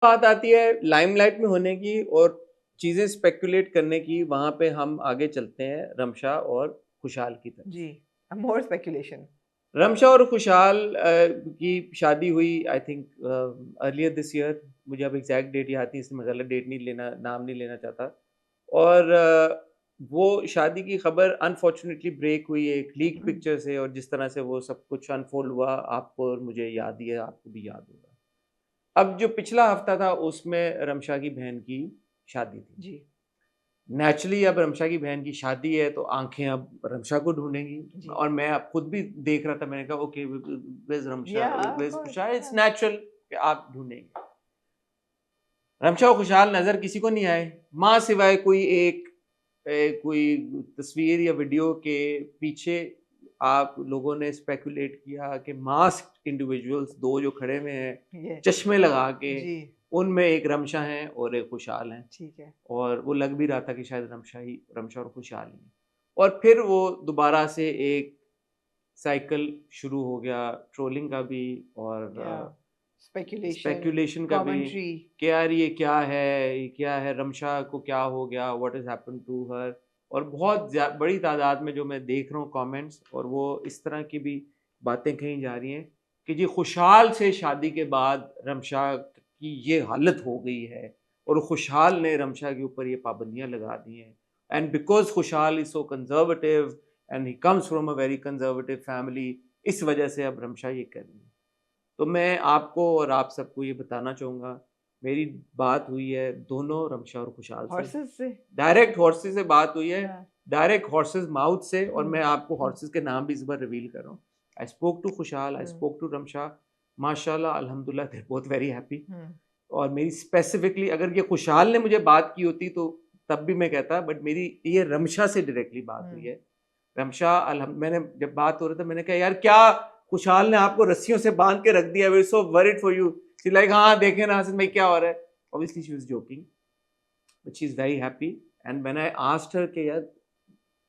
बात आती है लाइमलाइट में होने की और चीज़ें स्पेकुलेट करने की, वहाँ पे हम आगे चलते हैं रमशा और खुशहाल की तरफ। जी, मोर स्पेकुलेशन। रमशा और खुशहाल की शादी हुई I think earlier this year. मुझे अब एग्जैक्ट डेट याद नहीं, इसलिए मैं गलत डेट नहीं लेना, नाम नहीं लेना चाहता। और वो शादी की खबर अनफॉर्चुनेटली ब्रेक हुई एक लीक पिक्चर से, और जिस तरह से वो सब कुछ अनफोल्ड हुआ आपको और मुझे याद ही है, आपको भी याद होगा। अब जो पिछला हफ्ता था उसमें रमशा की बहन की शादी थी। जी, नेचुरली अब रमशा की बहन की शादी है तो आंखें अब रमशा को ढूंढेंगी, जी। और मैं अब खुद भी देख रहा था, मैंने कहा ओके वेज रमशा, या ऑफ वेज कोर्स, खुशहाल, इट्स या। नेचुरल कि आप ढूंढेंगे। रमशा और खुशहाल नजर किसी को नहीं आए, माँ सिवाय कोई एक कोई तस्वीर या वीडियो के पीछे आप लोगों ने स्पेकुलेट किया कि मास्क इंडिविजुअल्स दो जो खड़े हुए हैं ये चश्मे लगा के, जी, उनमें एक रमशा है और एक खुशहाल है। ठीक है। और वो लग भी रहा था कि शायद रमशा और खुशहाल ही है। और फिर वो दोबारा से एक साइकिल शुरू हो गया, ट्रोलिंग का भी और या स्पेकुलेशन, स्पेकुलेशन का भी, कमेंट्री। कि यार ये क्या है, ये क्या है, रमशा को क्या हो गया, what is happen to her. और बहुत बड़ी तादाद में जो मैं देख रहा हूँ कमेंट्स, और वो इस तरह की भी बातें कही जा रही हैं कि जी खुशहाल से शादी के बाद रमशा की ये हालत हो गई है, और खुशहाल ने रमशा के ऊपर ये पाबंदियां लगा दी हैं, एंड बिकॉज खुशहाल is so conservative and he comes from a very conservative family, इस वजह से अब रमशा ये कर रही है। तो मैं आपको और आप सबको ये बताना चाहूँगा, मेरी बात हुई है दोनों रमशा और खुशहाल से, हॉर्सेस से। डायरेक्ट हॉर्सेस से बात हुई है, या डायरेक्ट हॉर्सेस माउथ से, और मैं हम्म, आपको हॉर्सेस के नाम भी इस बार रिवील कर रहा हूँ। आई स्पोक टू खुशहाल, आई हम्म, स्पोक टू रमशा, माशाल्लाह अल्हम्दुलिल्लाह दे बोथ वेरी हैप्पी। हम्म, और मेरी स्पेसिफिकली अगर ये खुशहाल ने मुझे बात की होती तो तब भी मैं कहता, बट मेरी ये रमशा से डायरेक्टली बात हुई हम्म। है। रमशा मैंने जब बात हो रहा था मैंने कहा यार क्या खुशहाल ने आपको रस्सियों से बांध के रख दिया, we so worried for you. She like हाँ देखे ना हसन भाई क्या हो रहा है, obviously she was joking, but she is very happy. And when I asked her कि यार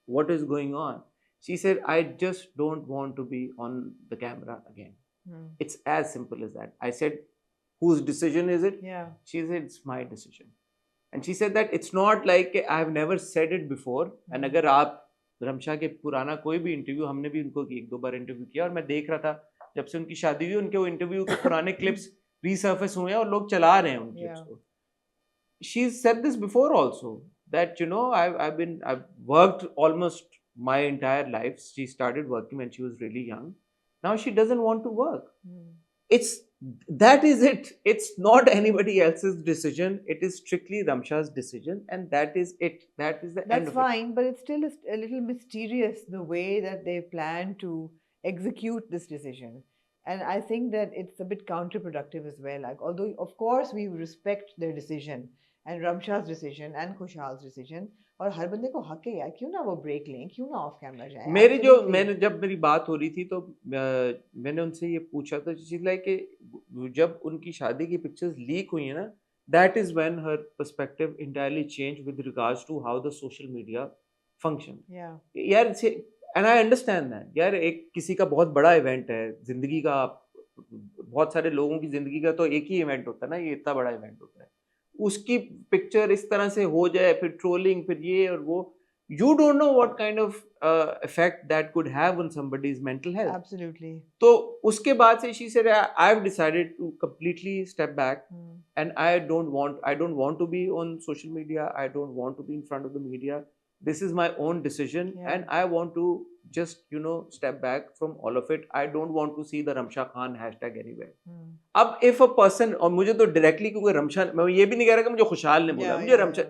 what is going on, she said I just don't want to be on the camera again, hmm. it's as simple as that. I said, whose decision is it? या She said, it's my decision. And she said that it's not like I have never said it before. And अगर आप रमशा के पुराना कोई भी interview, हमने भी उनको एक दो बार इंटरव्यू किया, और मैं देख रहा था जब से उनकी शादी हुई उनके वो इंटरव्यू के पुराने क्लिप्स रीसर्फेस हुए हैं और लोग चला रहे हैं उन या क्लिप्स को। She's said this before also, that I've worked almost my entire life. She started working when she was really young. Now she doesn't want to work. It's that is it. It's not anybody else's decision. It is strictly Ramsha's decision, and that is it. That is the end That's of it. fine, but it's still a little mysterious the way that they plan to execute this decision. And I think that it's a bit counterproductive as well. Like, although, of course, we respect their decision and Ramsha's decision and Khushal's decision. और हर बंदे को हक है यार, क्यों ना वो break लें, क्यों ना ऑफ कैमरा जाए, मेरी जो एब्सोल्युटली। मैंने जब मेरी बात हो रही थी तो मैंने उनसे ये पूछा था, चीज लाइक कि जब उनकी शादी की पिक्चर्स लीक हुई है ना, that is when her perspective entirely change with regards to how the social media function. या यार एंड आई अंडरस्टैंड दैट यार, एक किसी का बहुत बड़ा इवेंट है जिंदगी का, बहुत सारे लोगों की जिंदगी का तो एक ही इवेंट होता है ना, ये इतना बड़ा इवेंट होता है, उसकी पिक्चर इस तरह से हो जाए, फिर ट्रोलिंग, फिर ये और वो, you don't know what kind of effect that could have on somebody's mental health. Absolutely. तो उसके बाद से she said I've decided to completely step back, and I don't want to be on social media, I don't want to be in front of the media, this is my own decision, या and I want to just step back from all of it. I don't want to see the Ramsha Khan hashtag anywhere. अब if a person, और मुझे तो directly क्योंकि रमशा, मैं ये भी नहीं कह रहा कि मुझे खुशहाल ने बोला, या मुझे या Ramsha,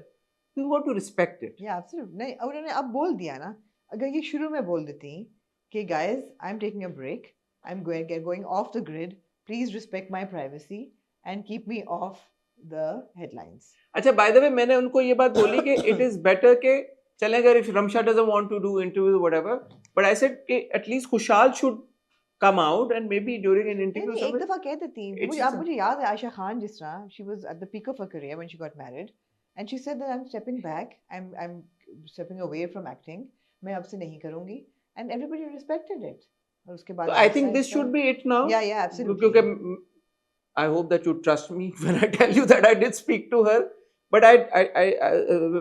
you got to respect it. या एब्सोल्यूट नहीं, और उन्होंने अब बोल दिया ना। अगर ये शुरू में बोल देती कि guys I am taking a break, I am going off the grid, please respect my privacy and keep me off the headlines. अच्छा बाय द वे मैंने उनको ये बात बोली कि इट इज बेटर के चले, अगर if Ramsha doesn't want to do interview whatever, but I said कि at least Khushhal should come out and maybe during an नहीं इंटरव्यू नहीं, एक समवेयर, दफा कह देती। इट्स मुझे अब मुझे याद है आयशा खान जिस तरह, she was at the peak of her career when she got married and she said that I am stepping back, I am stepping away from acting, मैं अब से नहीं करूंगी, एंड एवरीबॉडी रिस्पेक्टेड इट। और उसके तो बाद आई आहिस्ता थिंक दिस आहिस्ता। शुड बी इट नाउ, या एब्सोल्युटली। क्योंकि I hope that you trust me when I tell you that I did speak to her. But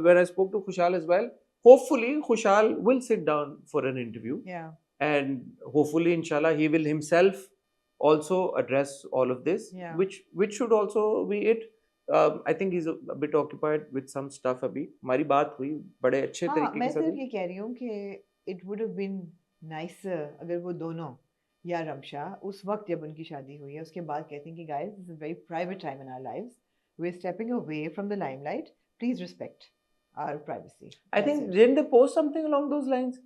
when I spoke to Khushal as well, hopefully Khushal will sit down for an interview, Yeah. and hopefully, inshallah, he will himself also address all of this, Yeah. which should also be it. I think he's a bit occupied with some stuff अभी. हमारी बात हुई बड़े अच्छे हाँ, तरीके मैं के साथ सिर्फ हुई. ये कह रही हूँ कि it would have been nicer अगर वो दोनों या रमशा उस वक्त जब उनकी शादी हुई है उसके बाद कहते हैं कि guys, this is a very private time in our lives. We're stepping away from the limelight. Please respect our privacy. I think didn't they post something along those lines?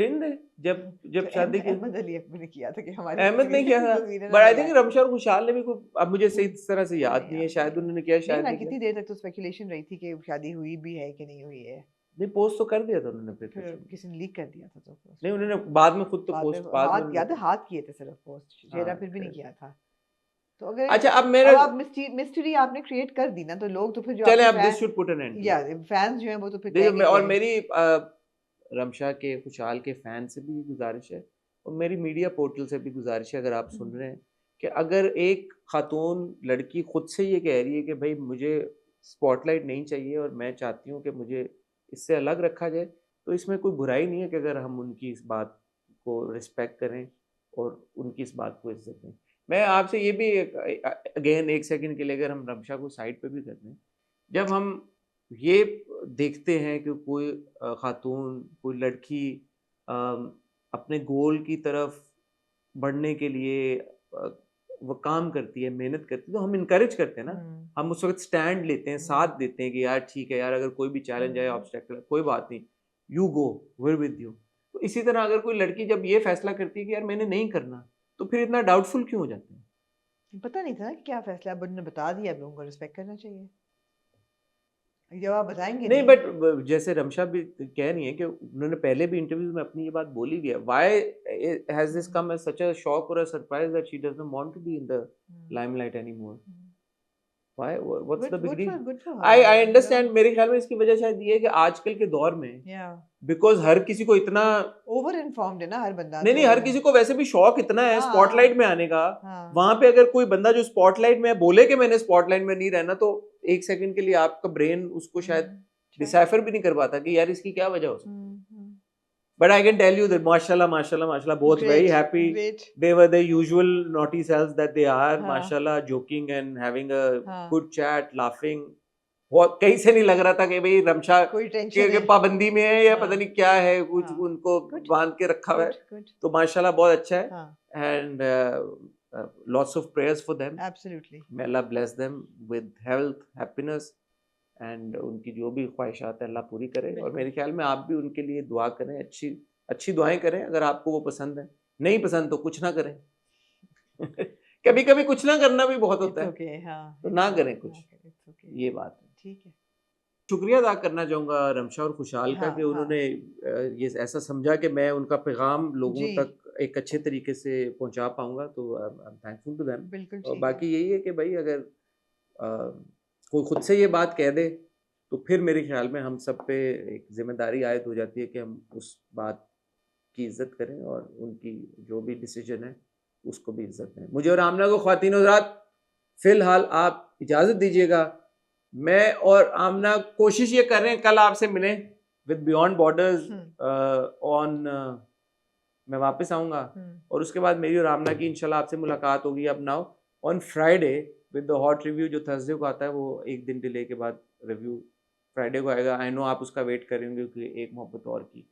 Didn't they? जब शादी की अहमद अली अकबर ने किया था कि हमारी अहमद ने किया था, बट आई थिंक रमशा और खुशहाल ने भी कोई, अब मुझे सही तरह से याद नहीं है, शायद उन्होंने किया, शायद नहीं कितनी देर तक तो स्पेकुलेशन रही थी कि शादी हुई भी है कि नहीं हुई है. नहीं, पोस्ट तो कर दिया था उन्होंने, फिर किसी ने लीक कर दिया था तो नहीं, उन्होंने बाद में खुद तो पोस्ट हाथ किया था, हाथ किए थे सिर्फ पोस्ट, चेहरा फिर भी नहीं किया था. तो अगर अच्छा, अब मेरा आप मिस्ट्री आपने क्रिएट कर दी ना, तो लोग तो फिर जो चले, अब this should put an end, या फैंस जो हैं वो तो फिर और मेरी रमशा के खुशहाल के फैन से भी गुजारिश है, और मेरी मीडिया पोर्टल से भी गुजारिश है, अगर आप सुन रहे हैं, कि अगर एक खातून लड़की खुद से ये कह रही है कि भाई मुझे स्पॉटलाइट नहीं चाहिए और मैं चाहती हूँ कि मुझे इससे अलग रखा जाए, तो इसमें कोई बुराई नहीं है कि अगर हम उनकी इस बात को रिस्पेक्ट करें और उनकी इस बात को इज्जत दें. मैं आपसे ये भी अगेन एक सेकंड के लिए अगर हम रमशा को साइड पे भी कर दें, जब हम ये देखते हैं कि कोई खातून, कोई लड़की अपने गोल की तरफ बढ़ने के लिए वो काम करती है, मेहनत करती है, तो हम इनकरेज करते हैं ना, हम उस वक्त स्टैंड लेते हैं, साथ देते हैं कि यार ठीक है यार, अगर कोई भी चैलेंज आए, ऑब्स्टेकल, कोई बात नहीं, you go, where with you. तो इसी तरह अगर कोई लड़की जब ये फैसला करती है कि यार मैंने नहीं करना, तो फिर इतना डाउटफुल क्यों हो जाते हैं? पता नहीं था ना कि क्या फैसला, अब उन्होंने बता दिया, अब लोगों को रिस्पेक्ट करना चाहिए. जब आप बताएंगे नहीं, बट जैसे रमशा भी कह रही है कि उन्होंने पहले भी इंटरव्यूज में अपनी ये बात बोली भी है, why has this come as such a shock और a surprise that she does not want to be in the limelight anymore? Why? What's the big deal? I understand. मेरे ख्याल में इसकी वजह शायद ये है कि आजकल के दौर में बिकॉज हर किसी को इतना ओवर इन्फॉर्म्ड है ना हर बंदा. नहीं, हर किसी को वैसे भी शौक इतना है स्पॉटलाइट में आने का. वहां पे अगर कोई बंदा जो स्पॉटलाइट में बोले कि मैंने स्पॉटलाइट में नहीं रहना, तो एक सेकंड के लिए आपका ब्रेन उसको शायद डिसाइफर भी नहीं कर पाता कि यार इसकी क्या वजह हो सकती. But I can tell you that mashallah, both great, very happy. Great. They were the usual naughty selves that they are, mashallah, joking and having a good chat, laughing. बहुत कहीं से नहीं लग रहा था कि भाई रमशा के पाबंदी में है या पता नहीं क्या है, कुछ उनको बांध के रखा हुआ है. तो माशाल्लाह बहुत अच्छा है, and lots of prayers for them. Absolutely. May Allah bless them with health, happiness. And उनकी जो भी ख्वाहिशात है अल्लाह पूरी करे. और मेरे ख्याल में आप भी उनके लिए दुआ करें, अच्छी दुआएं करें. अगर आपको वो पसंद है, नहीं पसंद तो कुछ ना करें. कभी कभी कुछ ना करना भी बहुत होता है, तो ना करें कुछ. ये बात है. ठीक है. शुक्रिया अदा करना चाहूँगा रमशा और खुशहाल का कि उन्होंने ये ऐसा समझा कि मैं उनका पैगाम लोगों तक एक अच्छे तरीके से पहुँचा पाऊँगा, तो I am thankful to them. और बाकी यही है कि भाई अगर कोई खुद से ये बात कह दे, तो फिर मेरे ख्याल में हम सब पे एक जिम्मेदारी आयद हो जाती है कि हम उस बात की इज्जत करें और उनकी जो भी डिसीजन है उसको भी इज्जत दें. मुझे और आमना को ख्वातीन हज़रात फिलहाल आप इजाज़त दीजिएगा. मैं और आमना कोशिश ये कर रहे हैं कल आपसे मिलें विद बियॉन्ड बॉर्डर्स ऑन. मैं वापस आऊँगा और उसके बाद मेरी और आमना की इंशाल्लाह आपसे मुलाकात होगी अब now on Friday with the hot review, जो थर्सडे को आता है. वो एक दिन डिले के बाद रिव्यू फ्राइडे को आएगा. आई नो आप उसका वेट करेंगे क्योंकि एक मोहब्बत और की.